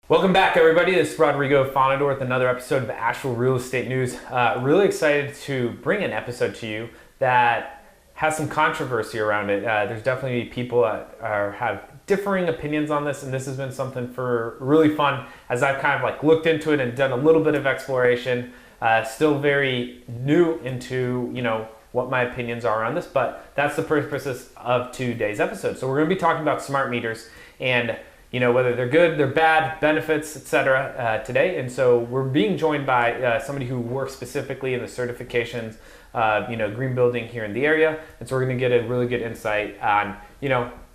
Welcome back, everybody. This is Rodrigo Fonador with another episode of Asheville Real Estate News. Really excited to bring an episode to you that has some controversy around it. There's definitely people that have differing opinions on this, and this has been something for really fun as I've kind of looked into it and done a little bit of exploration. Still very new into what my opinions are on this, but that's the purpose of today's episode. So we're going to be talking about smart meters and whether they're good, they're bad, benefits, etc. Today. And so we're being joined by somebody who works specifically in the certifications, green building here in the area. And so we're going to get a really good insight on,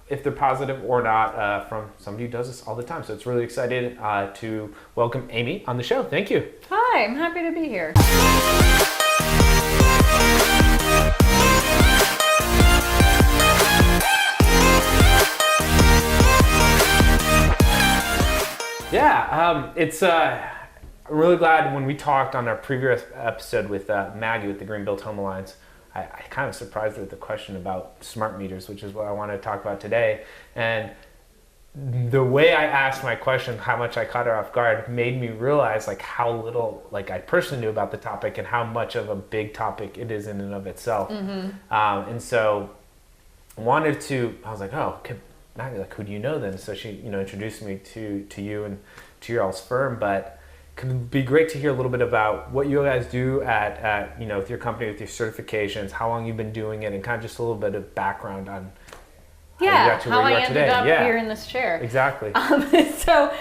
if they're positive or not from somebody who does this all the time. So it's really excited to welcome Amy on the show. Thank you. Hi, I'm happy to be here. Yeah, I'm really glad when we talked on our previous episode with Maggie with the Green Built Home Alliance, I kind of surprised her with the question about smart meters, which is what I want to talk about today. And the way I asked my question, how much I caught her off guard, made me realize how little I personally knew about the topic and how much of a big topic it is in and of itself. Mm-hmm. And so I was like, oh, Maggie, who do you know then? So she, introduced me to you and to your all's firm. But it could be great to hear a little bit about what you guys do at with your company, with your certifications, how long you've been doing it, and kind of just a little bit of background on how I ended up here in this chair. Exactly. Vanna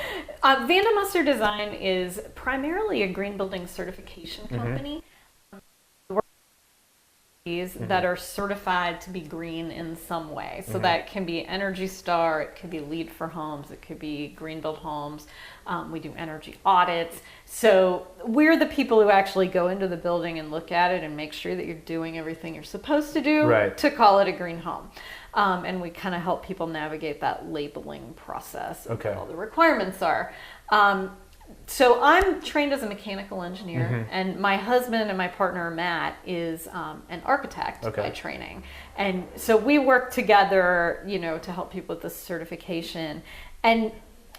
Design is primarily a green building certification company. Mm-hmm. That are certified to be green in some way. So that can be Energy Star, it could be LEED for homes, it could be Green Build Homes. We do energy audits. So we're the people who actually go into the building and look at it and make sure that you're doing everything you're supposed to do to call it a green home. And we kind of help people navigate that labeling process of what all the requirements are. So I'm trained as a mechanical engineer, and my husband and my partner, Matt, is an architect by training. And so we work together, to help people with this certification. And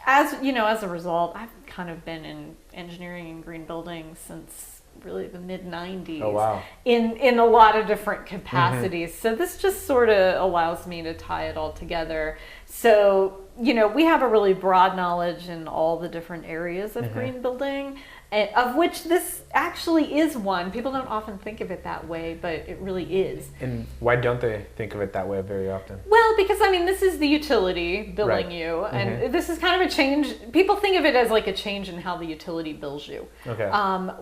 as a result, I've kind of been in engineering and green buildings since really the mid-90s. Oh, wow. In a lot of different capacities. So this just sort of allows me to tie it all together. So, we have a really broad knowledge in all the different areas of green building, of which this actually is one. People don't often think of it that way, but it really is. And why don't they think of it that way very often? Well, because, this is the utility billing you, and this is kind of a change. People think of it as a change in how the utility bills you. Okay.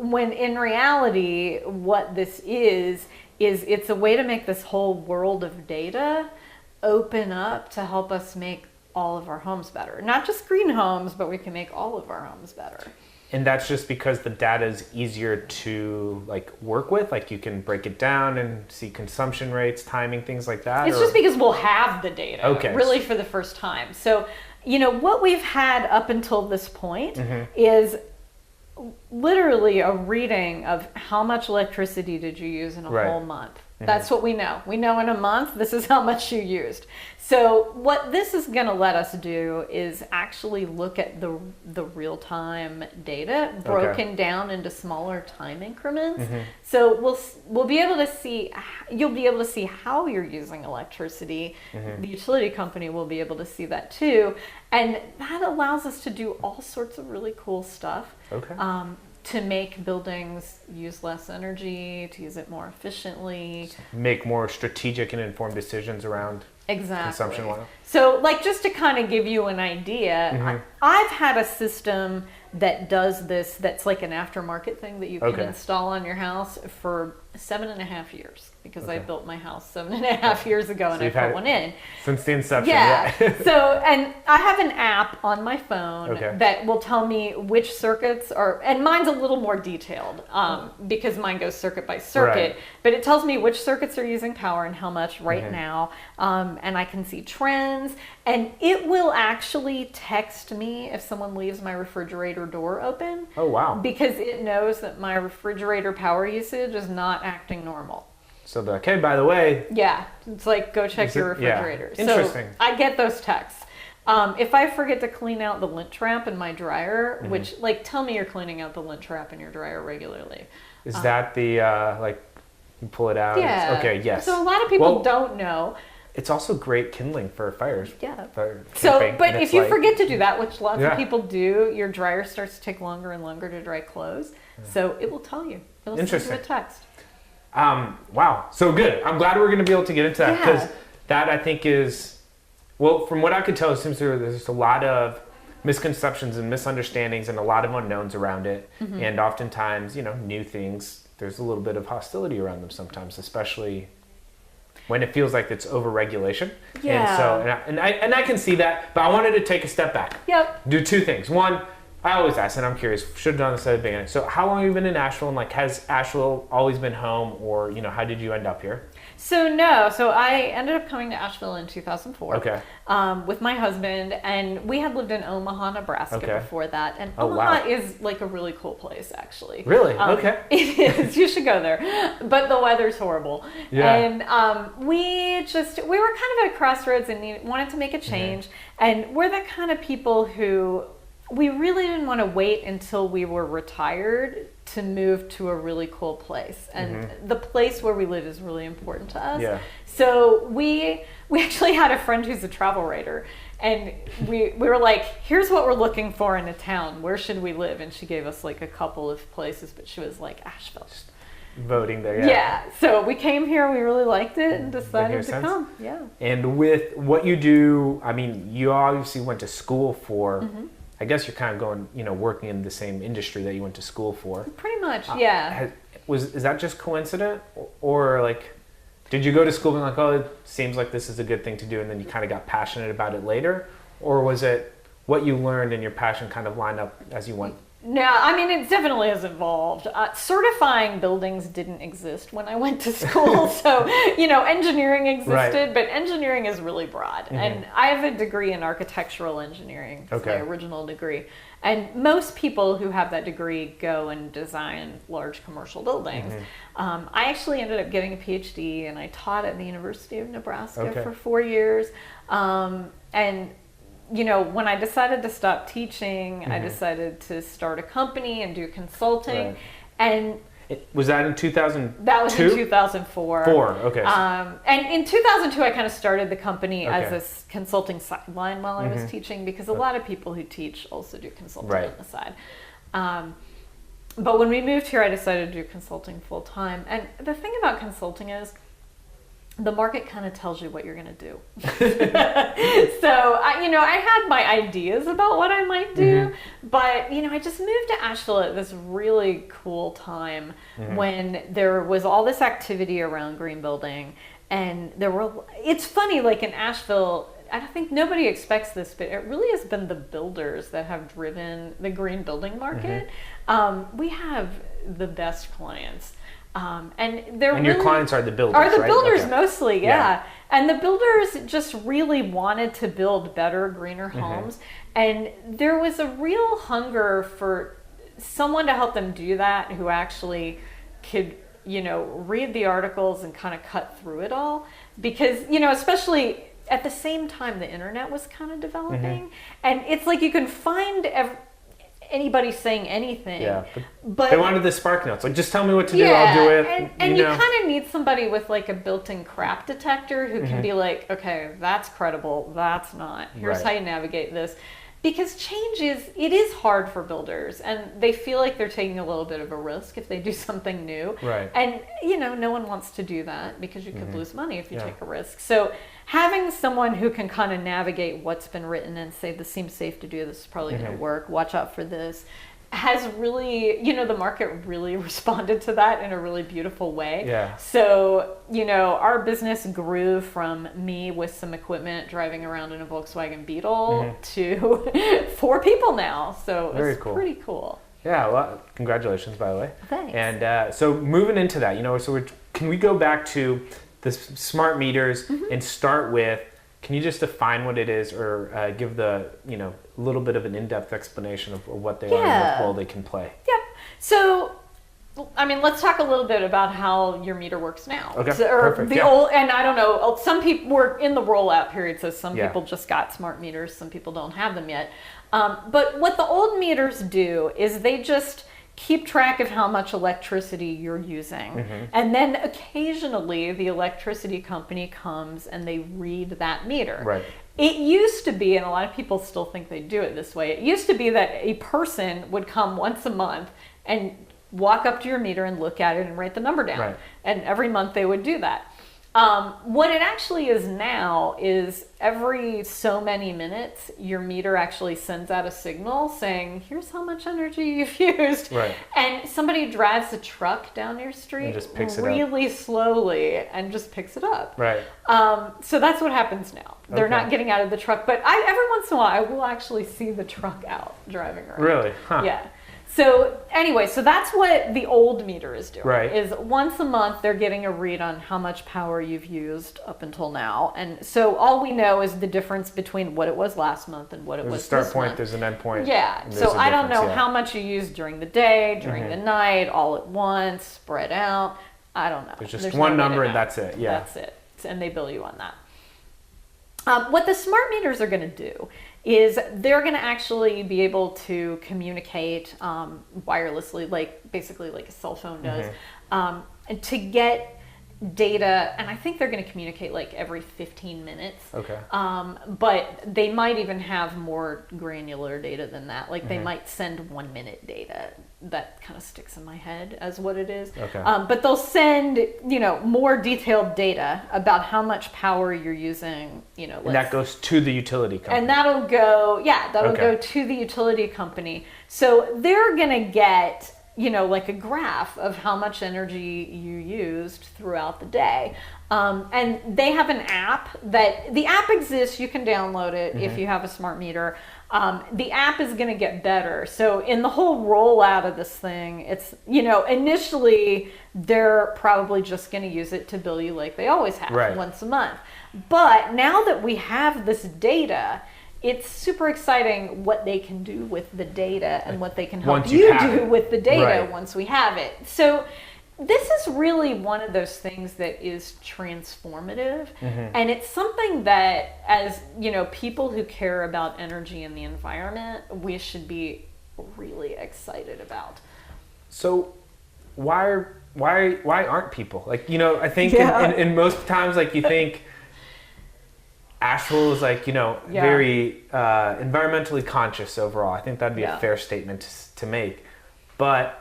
When in reality, what this is it's a way to make this whole world of data open up to help us make all of our homes better. Not just green homes, but we can make all of our homes better. And that's just because the data is easier to work with? You can break it down and see consumption rates, timing, things like that? It's just because we'll have the data really for the first time. So, what we've had up until this point is literally a reading of how much electricity did you use in a whole month. That's what we know. We know in a month, this is how much you used. So what this is going to let us do is actually look at the real-time data broken down into smaller time increments. So we'll be able to see, you'll be able to see how you're using electricity. The utility company will be able to see that too. And that allows us to do all sorts of really cool stuff. To make buildings use less energy, to use it more efficiently. Make more strategic and informed decisions around consumption. So just to kind of give you an idea, I've had a system that does this, that's an aftermarket thing that you can install on your house for 7.5 years, because I built my house 7.5 years ago, and I put one in. Since the inception, yeah. So, and I have an app on my phone that will tell me which circuits are, and mine's a little more detailed because mine goes circuit by circuit, but it tells me which circuits are using power and how much now, and I can see trends, and it will actually text me if someone leaves my refrigerator door open. Oh, wow. Because it knows that my refrigerator power usage is not acting normal. So by the way. Yeah, it's go check your refrigerator. Yeah. Interesting. So I get those texts. If I forget to clean out the lint trap in my dryer, which, like, tell me you're cleaning out the lint trap in your dryer regularly. Is that the, like, you pull it out? Yeah. Okay, yes. So a lot of people don't know. It's also great kindling for fires. Yeah. Fire So, camping, but if you like, forget to do that, which lots of people do, your dryer starts to take longer and longer to dry clothes. So it will tell you. It'll send you a text. Wow. So good. I'm glad we're going to be able to get into that because that I think is, well, from what I could tell, it seems there's a lot of misconceptions and misunderstandings and a lot of unknowns around it. And oftentimes, new things, there's a little bit of hostility around them sometimes, especially when it feels like it's over-regulation. Yeah. And so, and I can see that, but I wanted to take a step back. Yep. Do two things. One, I always ask, and I'm curious, should have done this at the beginning. So how long have you been in Asheville? And like, has Asheville always been home, or, how did you end up here? So I ended up coming to Asheville in 2004. Okay. With my husband, and we had lived in Omaha, Nebraska before that. And Omaha is like a really cool place, actually. Really? Okay. It is. You should go there. But the weather's horrible. Yeah. And we were kind of at a crossroads and wanted to make a change. And we're the kind of people who we really didn't want to wait until we were retired to move to a really cool place. And the place where we live is really important to us. Yeah. So we actually had a friend who's a travel writer, and we were like, here's what we're looking for in a town. Where should we live? And she gave us like a couple of places, but she was like, Asheville. Voting there, Yeah. So we came here, we really liked it, and decided to come. Yeah. And with what you do, I mean, you obviously went to school for, I guess you're kind of going, working in the same industry that you went to school for. Pretty much, yeah. Is that just coincident? Or like, did you go to school being like, oh, it seems like this is a good thing to do, and then you kind of got passionate about it later? Or was it what you learned and your passion kind of lined up as you went? No, I mean, it definitely has evolved. Certifying buildings didn't exist when I went to school. So, engineering existed, but engineering is really broad. And I have a degree in architectural engineering. It's my original degree. And most people who have that degree go and design large commercial buildings. I actually ended up getting a PhD, and I taught at the University of Nebraska for 4 years. And when I decided to stop teaching, I decided to start a company and do consulting. And was that in 2002? That was in 2004. Okay. And in 2002, I kind of started the company as a consulting sideline while I was teaching, because a lot of people who teach also do consulting on the side. But when we moved here, I decided to do consulting full time. And the thing about consulting is, the market kind of tells you what you're going to do. So, I had my ideas about what I might do, but, I just moved to Asheville at this really cool time when there was all this activity around green building. And it's funny, like in Asheville, I think nobody expects this, but it really has been the builders that have driven the green building market. We have the best clients. And your clients are the builders, builders mostly, yeah. And the builders just really wanted to build better, greener homes. And there was a real hunger for someone to help them do that, who actually could, read the articles and kind of cut through it all. Because, especially at the same time the internet was kind of developing. And it's like you can find anybody saying anything. Yeah, but they wanted the spark notes. Like, just tell me what to do, I'll do it. And you kind of need somebody with like a built-in crap detector who can be like, okay, that's credible, that's not. Here's how you navigate this. Because change is hard for builders, and they feel like they're taking a little bit of a risk if they do something new. Right. And, no one wants to do that, because you could lose money if you take a risk. So having someone who can kind of navigate what's been written and say, this seems safe to do, this is probably going to work, watch out for this, has really, the market really responded to that in a really beautiful way. Yeah. So, our business grew from me with some equipment driving around in a Volkswagen Beetle to 4 people now. So it's pretty cool. Yeah, well, congratulations, by the way. Thanks. And so moving into that, can we go back to the smart meters and start with, can you just define what it is, or give the, a little bit of an in-depth explanation of what they are and what role they can play? Yep. So I mean, let's talk a little bit about how your meter works now. Okay, Or perfect. the old, and I don't know, some people were in the rollout period, so some Yeah. people just got smart meters, some people don't have them yet. But what the old meters do is they just keep track of how much electricity you're using. And then occasionally the electricity company comes and they read that meter. Right. It used to be, and a lot of people still think they do it this way, it used to be that a person would come once a month and walk up to your meter and look at it and write the number down. Right. And every month they would do that. What it actually is now is every so many minutes, your meter actually sends out a signal saying, here's how much energy you've used. Right. And somebody drives a truck down your street And just picks it up. really slowly and just picks it up. Right. So that's what happens now. They're Okay. not getting out of the truck, but every once in a while I will actually see the truck out driving around. Really? Huh. Yeah. So anyway, so that's what the old meter is doing. Right. Is once a month they're getting a read on how much power you've used up until now. And so all we know is the difference between what it was last month and what it There's was a start this point, month. there's an end point. Yeah. and So there's a I don't know difference, yeah. how much you used during the day, during the night, all at once, spread out. I don't know. There's just no one way to number and know. that's it. Yeah. That's it. And they bill you on that. What the smart meters are going to do is they're going to actually be able to communicate wirelessly, basically like a cell phone does, and to get data, and I think they're going to communicate like every 15 minutes. Okay. But they might even have more granular data than that. Like they might send 1 minute data. That kind of sticks in my head as what it is. Okay. But they'll send, more detailed data about how much power you're using, And that goes to the utility company. and that'll go, Okay. go to the utility company. So they're going to get, like a graph of how much energy you used throughout the day. And they have an app the app exists. You can download it if you have a smart meter. The app is going to get better. So in the whole rollout of this thing, it's, initially they're probably just going to use it to bill you like they always have, Right. once a month. But now that we have this data, it's super exciting what they can do with the data and what they can help Once you you have do it. with the data Right. once we have it. So this is really one of those things that is transformative. And it's something that, as people who care about energy and the environment, we should be really excited about. So why aren't people I think Yeah. in most times you think Asheville is very environmentally conscious overall. I think that'd be a fair statement to make. But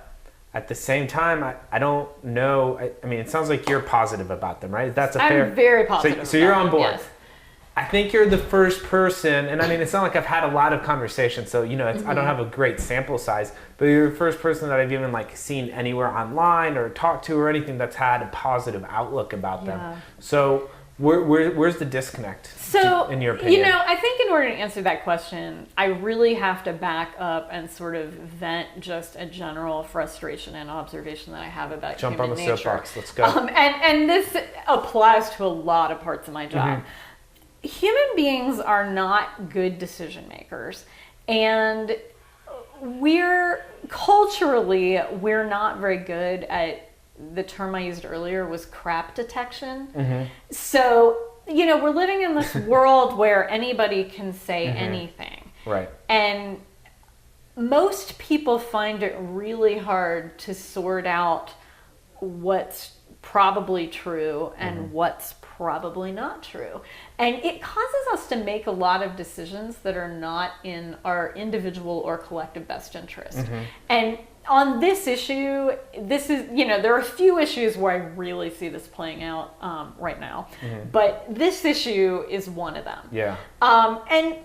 at the same time, I don't know. I mean, it sounds like you're positive about them, right? That's a fair. I'm very positive. So you're about on it, board. yes. I think you're the first person, and I mean, it's not like I've had a lot of conversations, so I don't have a great sample size. But you're the first person that I've even seen anywhere online or talked to or anything that's had a positive outlook about them. Yeah. So where's the disconnect? So, in your opinion? I think in order to answer that question, I really have to back up and sort of vent just a general frustration and observation that I have about Jump on human the nature. soapbox. Let's go. And this applies to a lot of parts of my job. Human beings are not good decision makers, and we're not very good at, the term I used earlier was crap detection. So, we're living in this world where anybody can say anything. Right. And most people find it really hard to sort out what's probably true and what's probably not true. And it causes us to make a lot of decisions that are not in our individual or collective best interest. And on this issue, there are a few issues where I really see this playing out right now. But this issue is one of them. Yeah. And,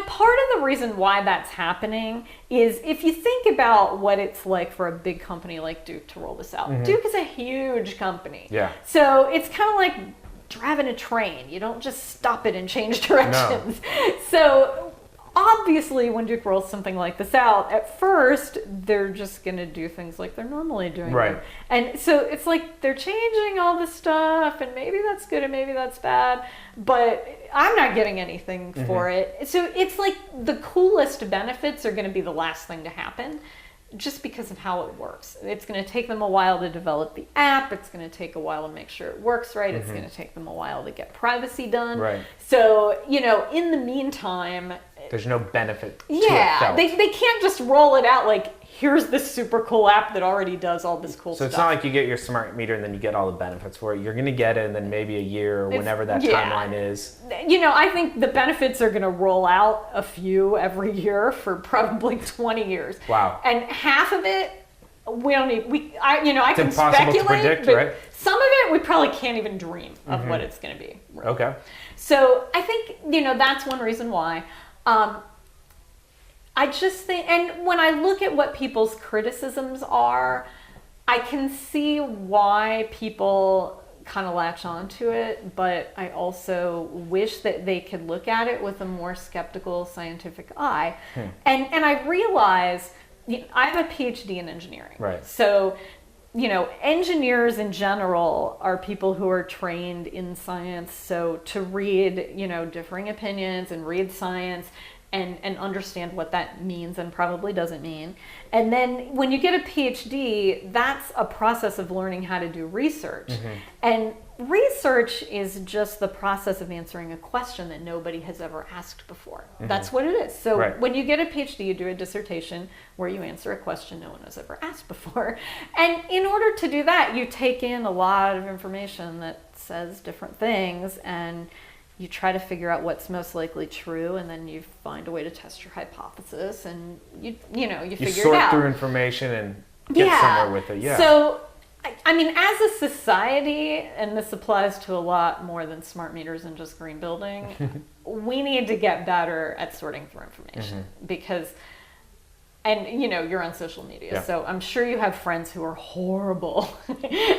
part of the reason why that's happening is if you think about what it's like for a big company like Duke to roll this out. Duke is a huge company. Yeah. So it's kind of like driving a train. You don't just stop it and change directions. No. So obviously when Duke rolls something like this out, at first they're just going to do things like they're normally doing. Right. Them. And so it's like they're changing all this stuff, and maybe that's good and maybe that's bad, but I'm not getting anything for it. So it's like the coolest benefits are going to be the last thing to happen. just because of how it works. It's going to take them a while to develop the app. It's going to take a while to make sure it works right. It's going to take them a while to get privacy done. Right. So, in the meantime, there's no benefit to yeah, it they can't just roll it out like, here's this super cool app that already does all this cool stuff. So it's not like you get your smart meter and then you get all the benefits for it. You're going to get it, and then maybe a year or whenever that timeline is. I think the benefits are going to roll out a few every year for probably 20 years. Wow. And half of it, we don't need. I it's can impossible speculate, to predict, but right? some of it we probably can't even dream of what it's going to be. Really. Okay. So I think that's one reason why. I just think, and when I look at what people's criticisms are, I can see why people kind of latch onto it, but I also wish that they could look at it with a more skeptical scientific eye. And I realize, I have a PhD in engineering. Right. So, engineers in general are people who are trained in science. So to read, differing opinions and read science and understand what that means and probably doesn't mean. And then when you get a PhD, that's a process of learning how to do research. And research is just the process of answering a question that nobody has ever asked before. That's what it is. So when you get a PhD, you do a dissertation where you answer a question no one has ever asked before. And in order to do that, you take in a lot of information that says different things, and you try to figure out what's most likely true, and then you find a way to test your hypothesis, and you figure it out. You sort through information and get somewhere with it. Yeah. So, I mean, as a society, and this applies to a lot more than smart meters and just green building, we need to get better at sorting through information because. And you're on social media, so I'm sure you have friends who are horrible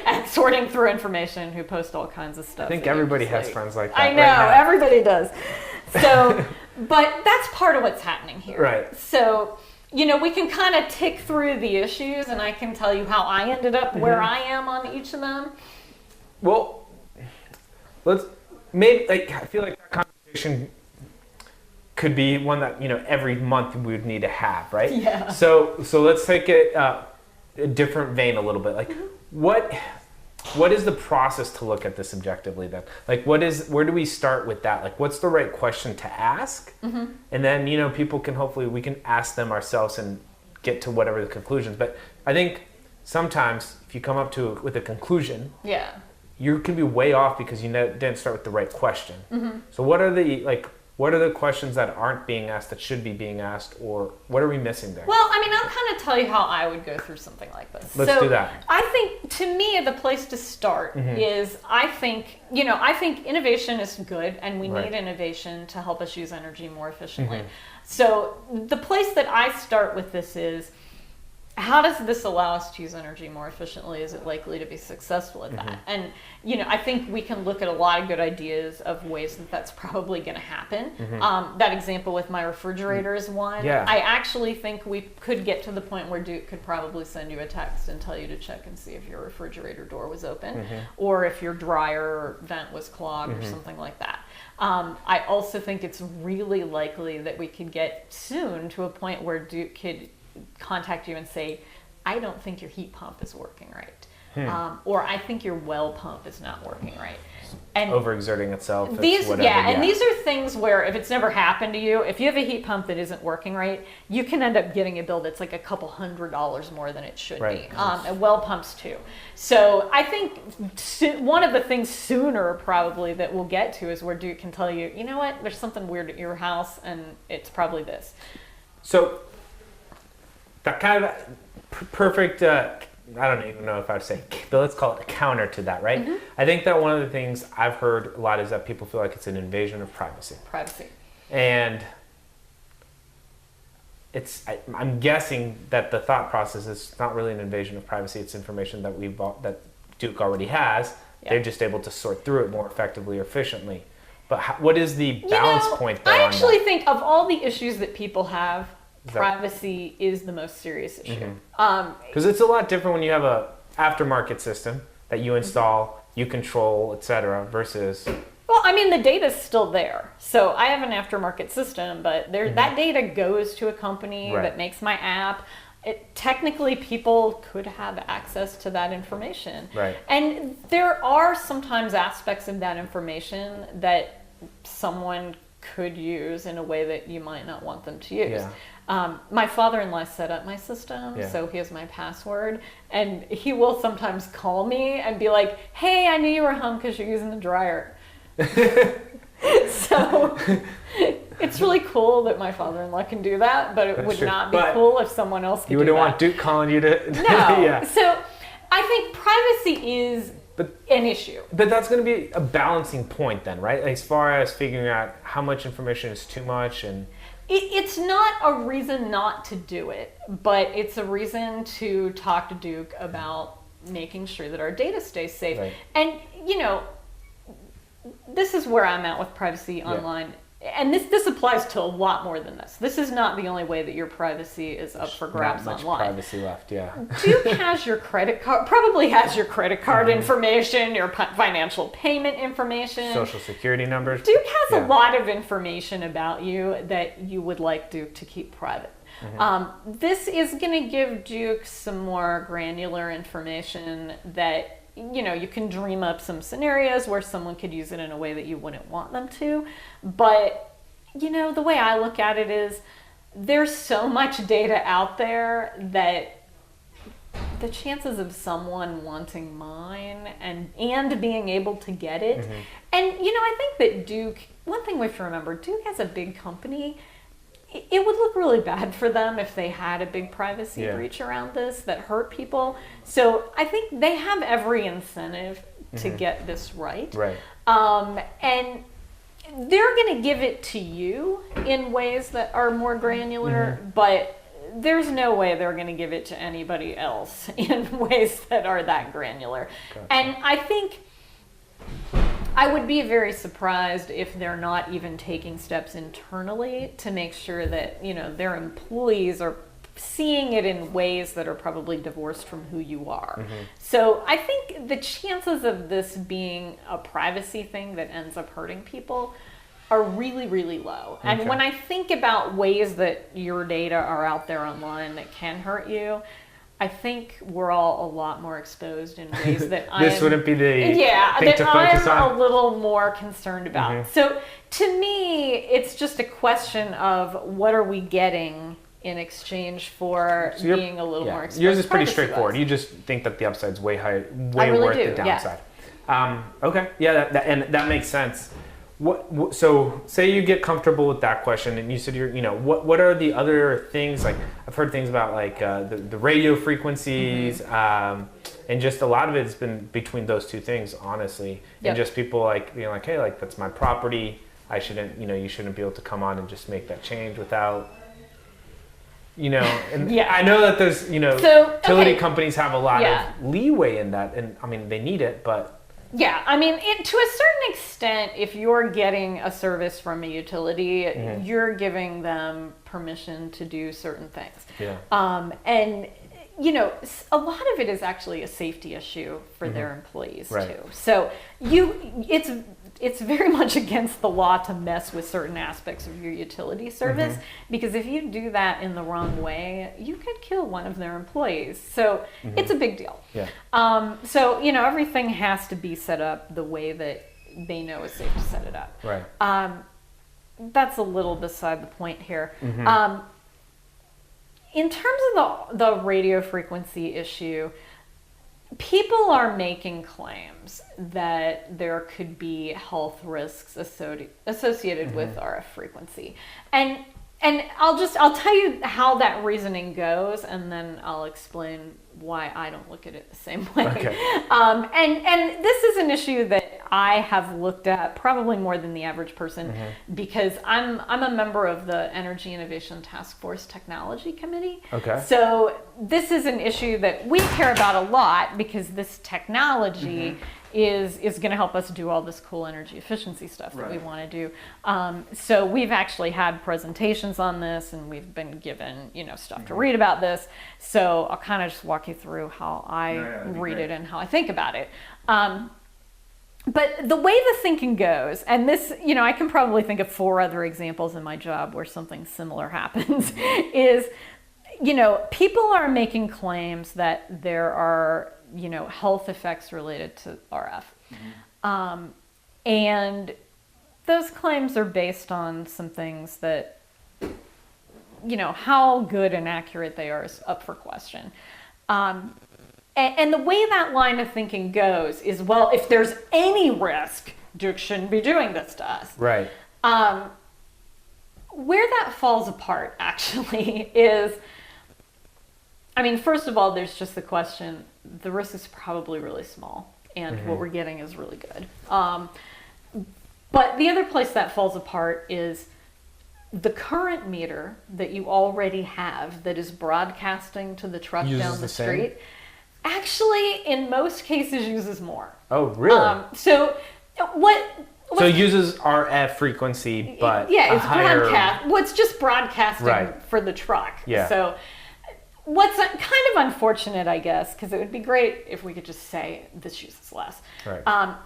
at sorting through information, who post all kinds of stuff. I think everybody has friends like that. I know, everybody does. So, but that's part of what's happening here. Right. So, we can kind of tick through the issues, and I can tell you how I ended up where I am on each of them. Well, I feel like that conversation could be one that every month we would need to have, right? Yeah. So let's take it a different vein a little bit. Like, what is the process to look at this objectively then? Like, where do we start with that? Like, what's the right question to ask? And then people can we can ask them ourselves and get to whatever the conclusions. But I think sometimes if you come up with a conclusion, you can be way off because you didn't start with the right question. So what are the questions that aren't being asked that should be being asked, or what are we missing there? Well, I mean, I'll kind of tell you how I would go through something like this. Let's do that. I think, to me, the place to start is, I think innovation is good, and we need innovation to help us use energy more efficiently. So the place that I start with this is, how does this allow us to use energy more efficiently? Is it likely to be successful at that? And, I think we can look at a lot of good ideas of ways that that's probably going to happen. That example with my refrigerator is one. Yeah. I actually think we could get to the point where Duke could probably send you a text and tell you to check and see if your refrigerator door was open or if your dryer vent was clogged or something like that. I also think it's really likely that we could get soon to a point where Duke could contact you and say, I don't think your heat pump is working right. Or I think your well pump is not working right. And overexerting itself. And these are things where if it's never happened to you, if you have a heat pump that isn't working right, you can end up getting a bill that's like a couple $100 more than it should be. And well pumps too. So I think one of the things sooner probably that we'll get to is where Duke can tell you, you know what, there's something weird at your house and it's probably this. So that kind of perfect, I don't even know if I would say, but let's call it a counter to that, right? I think that one of the things I've heard a lot is that people feel like it's an invasion of privacy. And I'm guessing that the thought process is not really an invasion of privacy. It's information that that Duke already has. They're just able to sort through it more effectively or efficiently. But what is the balance point there? I actually think of all the issues that people have, privacy is the most serious issue. Because it's a lot different when you have a aftermarket system that you install, you control, etc. versus... Well, I mean, the data's still there. So I have an aftermarket system, but that data goes to a company that makes my app. technically people could have access to that information. Right. And there are sometimes aspects of that information that someone could use in a way that you might not want them to use. My father-in-law set up my system, so he has my password, and he will sometimes call me and be like, hey, I knew you were home because you're using the dryer. So it's really cool that my father-in-law can do that, but it would not be cool if someone else could do that. You wouldn't want Duke calling you to... No. So I think privacy is an issue. But that's going to be a balancing point then, right? As far as figuring out how much information is too much and... It's not a reason not to do it, but it's a reason to talk to Duke about making sure that our data stays safe. Right. And, this is where I'm at with privacy online. And this applies to a lot more than this. This is not the only way that your privacy is up for grabs not much online. Privacy left, Duke has your credit card, probably has your credit card information, your financial payment information. Social security numbers. Duke has a lot of information about you that you would like Duke to keep private. This is going to give Duke some more granular information that you can dream up some scenarios where someone could use it in a way that you wouldn't want them to. But, the way I look at it is there's so much data out there that the chances of someone wanting mine and being able to get it. And, I think that Duke, one thing we have to remember, Duke has a big company. It would look really bad for them if they had a big privacy breach around this that hurt people. So I think they have every incentive to get this right. Right. And they're going to give it to you in ways that are more granular, but there's no way they're going to give it to anybody else in ways that are that granular. Gotcha. And I think I would be very surprised if they're not even taking steps internally to make sure that, their employees are seeing it in ways that are probably divorced from who you are. So I think the chances of this being a privacy thing that ends up hurting people are really, really low. And when I think about ways that your data are out there online that can hurt you, I think we're all a lot more exposed in ways that this wouldn't be the thing to focus on. I'm a little more concerned about. So to me, it's just a question of what are we getting in exchange for being a little more exposed. Yours is pretty straightforward. You just think that the upside's way really worth the downside. Okay, and that makes sense. So say you get comfortable with that question, and you said what are the other things? Like I've heard things about like the radio frequencies, and just a lot of it's been between those two things, honestly. And just people like hey, like that's my property. I shouldn't, you shouldn't be able to come on and just make that change without. And I know that there's utility companies have a lot of leeway in that, and I mean they need it, but. Yeah, I mean, to a certain extent, if you're getting a service from a utility, you're giving them permission to do certain things. Yeah. And, a lot of it is actually a safety issue for their employees, too. So it's very much against the law to mess with certain aspects of your utility service, because if you do that in the wrong way, you could kill one of their employees. So it's a big deal. Yeah. So, everything has to be set up the way that they know is safe to set it up. Right. That's a little beside the point here. In terms of the radio frequency issue, people are making claims that there could be health risks associated with RF frequency. And I'll tell you how that reasoning goes, and then I'll explain why I don't look at it the same way. Okay. And this is an issue that I have looked at probably more than the average person, because I'm a member of the Energy Innovation Task Force Technology Committee. Okay. So this is an issue that we care about a lot, because this technology is going to help us do all this cool energy efficiency stuff that we want to do. So we've actually had presentations on this, and we've been given stuff to read about this. So I'll kind of just walk you through how I read it and how I think about it. But the way the thinking goes, and this, I can probably think of 4 other examples in my job where something similar happens, is people are making claims that there are, health effects related to RF. And those claims are based on some things that, how good and accurate they are is up for question. And the way that line of thinking goes is, well, if there's any risk, Duke shouldn't be doing this to us. Right. Where that falls apart, actually, is, first of all, there's just the question, the risk is probably really small, and what we're getting is really good. But the other place that falls apart is the current meter that you already have that is broadcasting to the truck down the street, actually, in most cases, uses more. Oh, really? So it uses RF frequency, but it's higher... broadcast. Well, it's just broadcasting for the truck. Yeah. So what's kind of unfortunate, I guess, because it would be great if we could just say this uses less,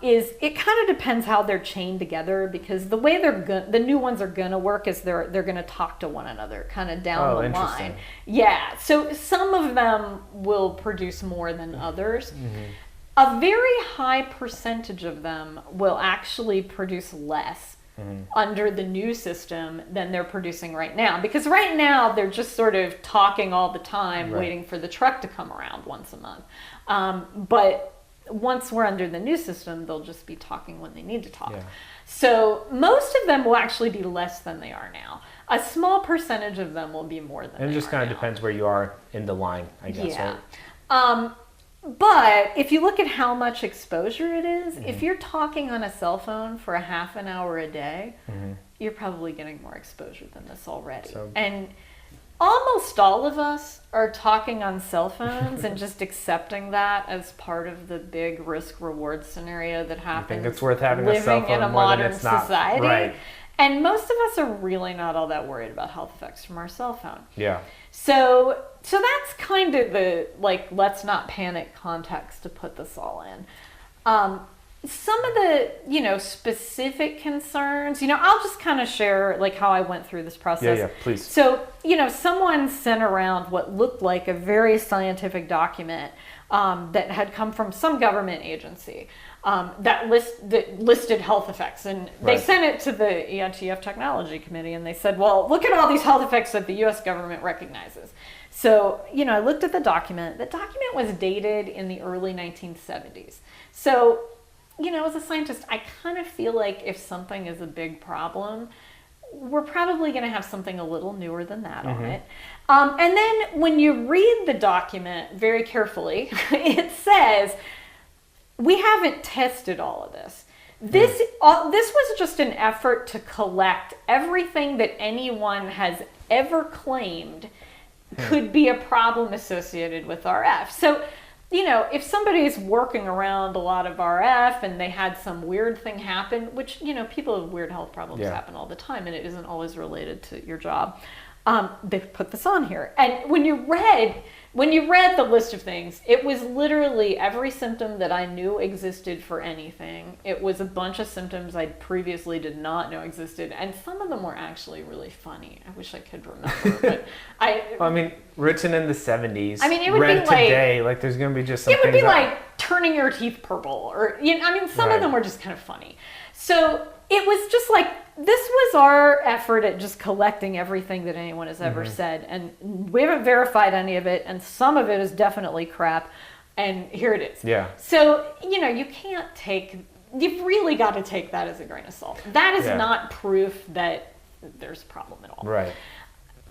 is it kind of depends how they're chained together, because the way the new ones are going to work is they're going to talk to one another kind of down the line. Yeah. So some of them will produce more than others. A very high percentage of them will actually produce less under the new system than they're producing right now. Because right now, they're just sort of talking all the time, waiting for the truck to come around once a month. But once we're under the new system, they'll just be talking when they need to talk. Yeah. So most of them will actually be less than they are now. A small percentage of them will be more than they are now. And it just kind of depends where you are in the line, I guess. Yeah. Right? But if you look at how much exposure it is, if you're talking on a cell phone for a half an hour a day, you're probably getting more exposure than this already. And almost all of us are talking on cell phones and just accepting that as part of the big risk-reward scenario that happens. I think it's worth having a cell phone living in a more modern than it's not. society. Right. And most of us are really not all that worried about health effects from our cell phone. Yeah. So that's kind of the, let's not panic context to put this all in. Some of the, specific concerns, I'll just kind of share, how I went through this process. Yeah, please. So, someone sent around what looked like a very scientific document that had come from some government agency that listed health effects. And they sent it to the EITF Technology Committee, and they said, well, look at all these health effects that the U.S. government recognizes. So, I looked at the document. The document was dated in the early 1970s. So, as a scientist, I kind of feel like if something is a big problem, we're probably going to have something a little newer than that on it. And then when you read the document very carefully, it says, we haven't tested all of this. This was just an effort to collect everything that anyone has ever claimed could be a problem associated with RF. So, if somebody's working around a lot of RF and they had some weird thing happen, which, people with weird health problems happen all the time, and it isn't always related to your job, they put this on here. And when you read the list of things, it was literally every symptom that I knew existed for anything. It was a bunch of symptoms I previously did not know existed, and some of them were actually really funny. I wish I could remember, but written in the 70s. It would read be today, there's going to be just some it would things be like turning your teeth purple, or some of them were just kind of funny. So it was just this was our effort at just collecting everything that anyone has ever said, and we haven't verified any of it, and some of it is definitely crap, and here it is. Yeah. So, you've really got to take that as a grain of salt. That is not proof that there's a problem at all. Right.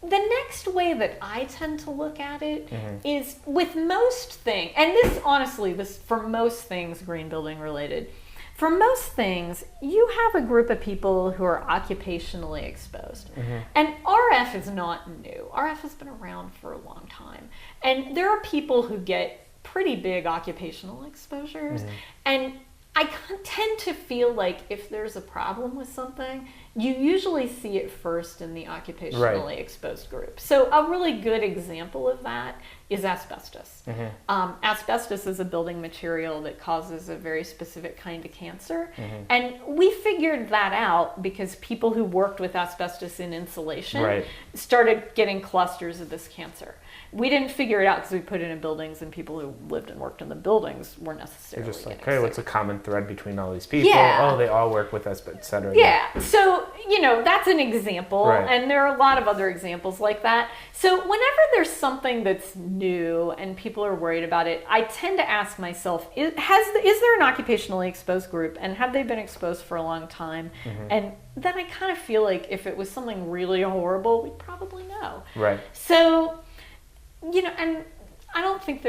The next way that I tend to look at it is with most things, and this for most things green building related, for most things, you have a group of people who are occupationally exposed. And RF is not new. RF has been around for a long time. And there are people who get pretty big occupational exposures. And I tend to feel like if there's a problem with something, you usually see it first in the occupationally exposed group. So a really good example of that is asbestos. Asbestos is a building material that causes a very specific kind of cancer. And we figured that out because people who worked with asbestos in insulation started getting clusters of this cancer. we didn't figure it out because we put it in buildings, and people who lived and worked in the buildings weren't necessarily You're just like, getting hey, sick. what's a common thread between all these people? Yeah. Oh, they all work with us, et cetera. Yeah. So, that's an example. Right. And there are a lot of other examples like that. So whenever there's something that's new and people are worried about it, I tend to ask myself, is there an occupationally exposed group, and have they been exposed for a long time? And then I kind of feel like if it was something really horrible, we'd probably know. Right. So, and I don't think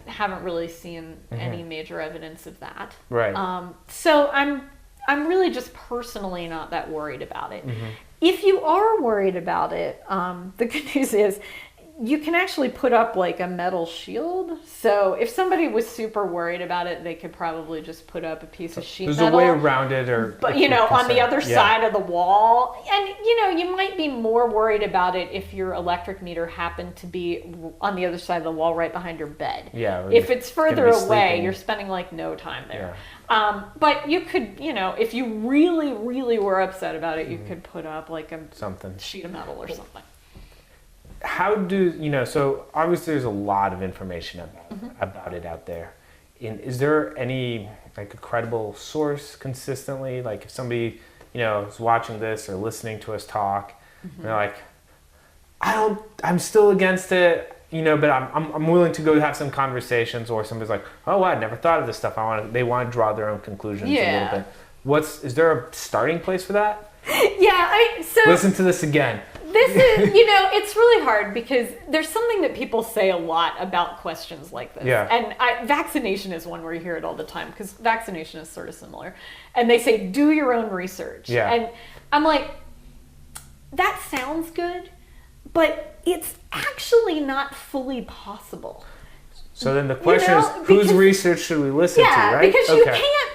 haven't really seen any major evidence of that. Right. So I'm really just personally not that worried about it. If you are worried about it, the good news is you can actually put up like a metal shield. So if somebody was super worried about it, they could probably just put up a piece of sheet metal. There's a way around it, but on the other side of the wall. And you might be more worried about it if your electric meter happened to be on the other side of the wall right behind your bed. Yeah. If it's further away, sleeping. you're spending like no time there. Yeah. But you could, if you really, really were upset about it, you could put up like a sheet of metal or something. How do, so obviously there's a lot of information about it out there. Is there any, like, a credible source consistently? Like, if somebody, is watching this or listening to us talk, and they're like, I'm still against it, but I'm willing to go have some conversations, or somebody's like, oh, I never thought of this stuff. They want to draw their own conclusions a little bit. Is there a starting place for that? Yeah, listen to this again. This is, it's really hard because there's something that people say a lot about questions like this. Yeah. And vaccination is one where you hear it all the time because vaccination is sort of similar. And they say, do your own research. Yeah. And I'm like, that sounds good, but it's actually not fully possible. So then the question is, whose research should we listen to, right? Because you can't,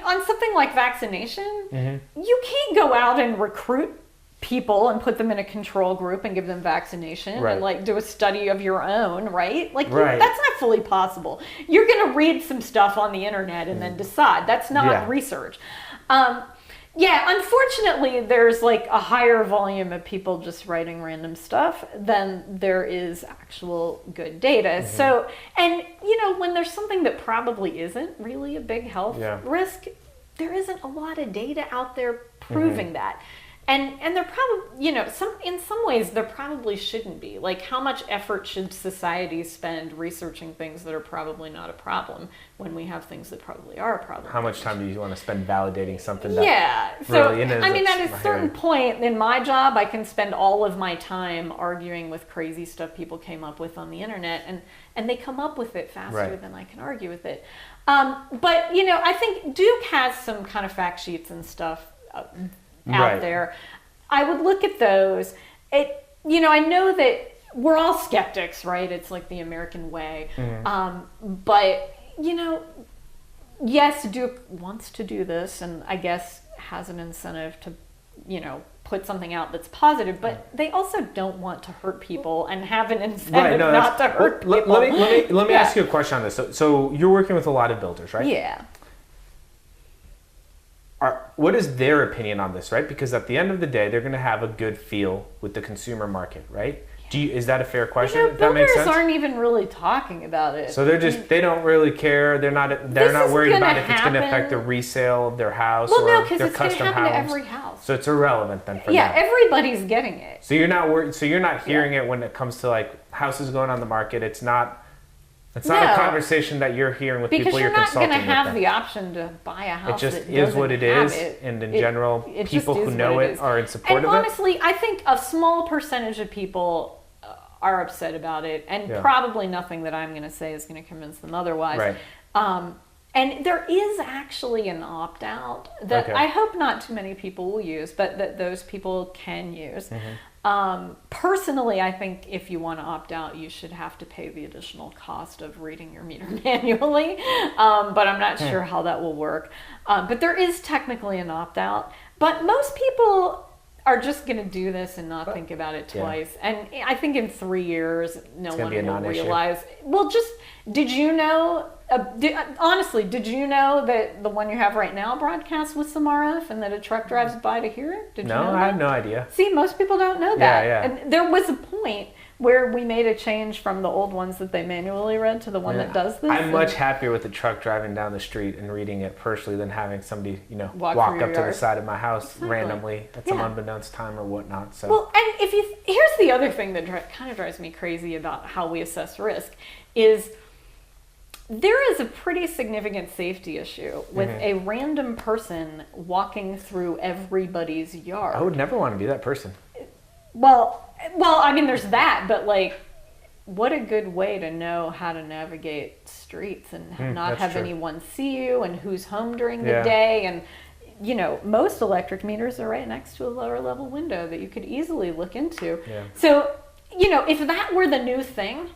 on something like vaccination, you can't go out and recruit people and put them in a control group and give them vaccination and like do a study of your own, right? Like that's not fully possible. You're going to read some stuff on the internet and then decide. That's not research. Unfortunately, there's like a higher volume of people just writing random stuff than there is actual good data. So, and when there's something that probably isn't really a big health risk, there isn't a lot of data out there proving that. And there probably, in some ways there probably shouldn't be. Like, how much effort should society spend researching things that are probably not a problem when we have things that probably are a problem? How much time do you want to spend validating something that really is? At a certain point in my job, I can spend all of my time arguing with crazy stuff people came up with on the internet, and they come up with it faster than I can argue with it. But, I think Duke has some kind of fact sheets and stuff out there. I would look at those. I know that we're all skeptics, right? It's like the American way. But, yes, Duke wants to do this and I guess has an incentive to, put something out that's positive, but they also don't want to hurt people and have an incentive not to hurt people. Let me ask you a question on this. So you're working with a lot of builders, right? Yeah. What is their opinion on this, right? Because at the end of the day, they're going to have a good feel with the consumer market, right? Is that a fair question? If that makes sense? Builders aren't even really talking about it. So they don't really care. They're not worried about if it's going to affect the resale of their house or their custom house. Well, no, because it's going to happen to every house. So it's irrelevant then for them. Yeah, everybody's getting it. So you're not worried. So you're not hearing it when it comes to like houses going on the market. It's not a conversation that you're hearing with people you're consulting with. Because you're not going to have the option to buy a house. It just is what it is, and in general, people who know it are in support of it. And honestly, I think a small percentage of people are upset about it, and probably nothing that I'm going to say is going to convince them otherwise. Right. And there is actually an opt-out that I hope not too many people will use, but that those people can use. Personally, I think if you want to opt out, you should have to pay the additional cost of reading your meter manually, but I'm not sure how that will work. But there is technically an opt-out, but most people are just going to do this and not think about it twice. And I think in 3 years, no one will realize. Well, did you know, honestly, did you know that the one you have right now broadcasts with some RF and that a truck drives by to hear it? Did you know I had no idea. See, most people don't know that. Yeah. And there was a point where we made a change from the old ones that they manually read to the one that does this. I'm much happier with the truck driving down the street and reading it personally than having somebody, walk up to the side of my house randomly at some unbeknownst time or whatnot. So. Well, and here's the other thing that kind of drives me crazy about how we assess risk is there is a pretty significant safety issue with a random person walking through everybody's yard. I would never want to be that person. Well, I mean, there's that, but like, what a good way to know how to navigate streets and not have anyone see you and who's home during the day. And, most electric meters are right next to a lower level window that you could easily look into. Yeah. So, if that were the new thing,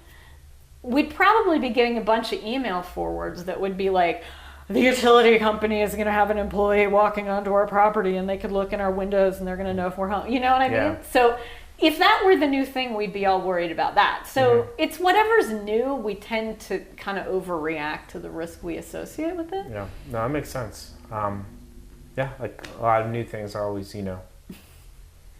we'd probably be getting a bunch of email forwards that would be like, the utility company is going to have an employee walking onto our property and they could look in our windows and they're going to know if we're home. You know what I mean? So if that were the new thing, we'd be all worried about that. So it's whatever's new, we tend to kind of overreact to the risk we associate with it. Yeah, no, that makes sense. Like a lot of new things are always,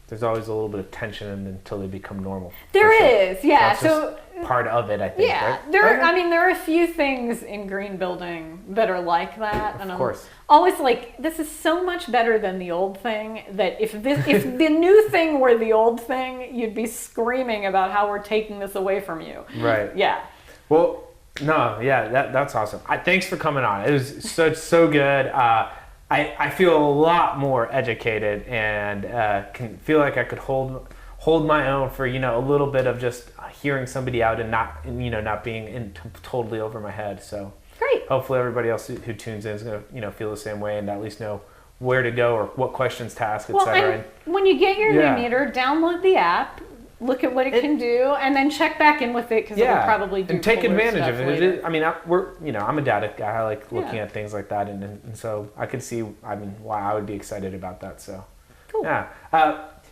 there's always a little bit of tension until they become normal. There is, yeah. So part of it, I think. Yeah, right? there are a few things in green building that are like that, and of course. I'm always like, this is so much better than the old thing. That if the new thing were the old thing, you'd be screaming about how we're taking this away from you. Right. Yeah. Well, no, yeah, that's awesome. Thanks for coming on. It was so good. I feel a lot more educated and can feel like I could hold my own for a little bit of just hearing somebody out and not being totally over my head. So great. Hopefully everybody else who tunes in is gonna feel the same way and at least know where to go or what questions to ask, etc. Well, and when you get your new meter, download the app. Look at what it can do, and then check back in with it because it will probably do. And take advantage of it. Later. I mean, I'm a data guy. I like looking at things like that, and so I could see. Why I would be excited about that. So, cool. Yeah.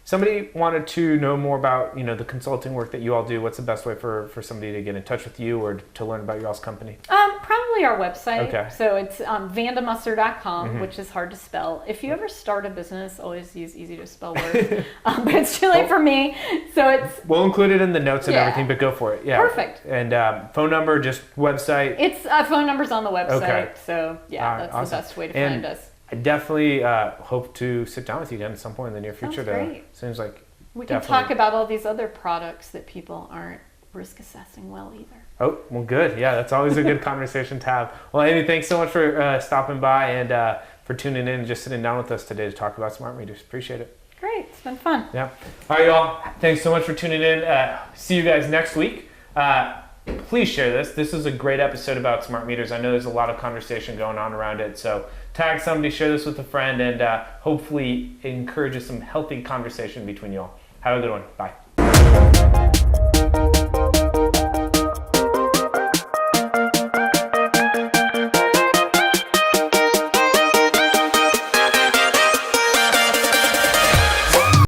Somebody wanted to know more about the consulting work that you all do. What's the best way for somebody to get in touch with you or to learn about your all's company? Probably our website. Okay. So it's vandamusser.com, which is hard to spell. If you ever start a business, always use easy to spell words. But it's too late for me. So it's. We'll include it in the notes and everything, but go for it. Yeah. Perfect. And phone number, just website. It's phone numbers on the website. Okay. So that's awesome. The best way to find us. I definitely hope to sit down with you again at some point in the near future. Seems like we can talk about all these other products that people aren't risk assessing well either. Oh, well, good. Yeah, that's always a good conversation to have. Well, Amy, thanks so much for stopping by and for tuning in and just sitting down with us today to talk about smart meters. Appreciate it. Great. It's been fun. Yeah. All right, y'all. Thanks so much for tuning in. See you guys next week. Please share this. This is a great episode about smart meters. I know there's a lot of conversation going on around it. So tag somebody, share this with a friend, and hopefully it encourages some healthy conversation between y'all. Have a good one. Bye.